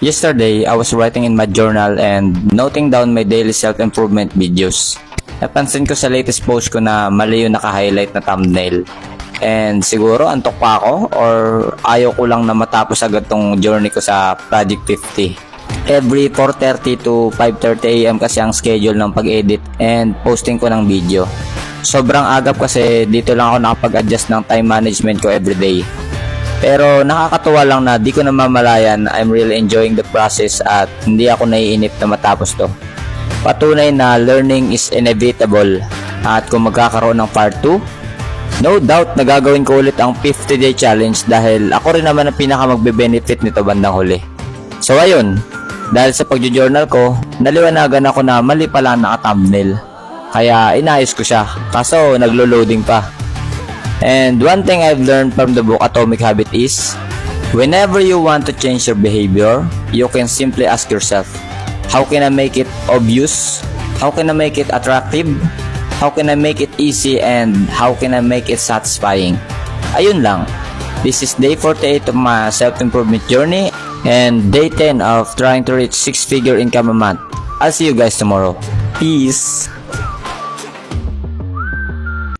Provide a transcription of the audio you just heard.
Yesterday, I was writing in my journal and noting down my daily self-improvement videos. Napansin ko sa latest post ko na mali yung naka-highlight na thumbnail. And siguro antok pa ako or ayaw ko lang na matapos agad tong journey ko sa Project 50. Every 4:30 to 5:30 AM kasi ang schedule ng pag-edit and posting ko ng video. Sobrang agap kasi dito lang ako nakapag-adjust ng time management ko everyday. Pero nakakatuwa lang na di ko namamalayan I'm really enjoying the process at hindi ako naiinip na matapos to. Patunay na learning is inevitable at kung magkakaroon ng part 2, no doubt na gagawin ko ulit ang 50-day challenge dahil ako rin naman ang pinaka magbe-benefit nito bandang huli. So ayun, dahil sa pagjo-journal ko, naliwanagan ako na mali pala ang naka-thumbnail. Kaya inayos ko siya, kaso naglo-loading pa. And one thing I've learned from the book Atomic Habit is, whenever you want to change your behavior, you can simply ask yourself, how can I make it obvious? How can I make it attractive? How can I make it easy? And how can I make it satisfying? Ayun lang. This is day 48 of my self-improvement journey and day 10 of trying to reach 6-figure income a month. I'll see you guys tomorrow. Peace!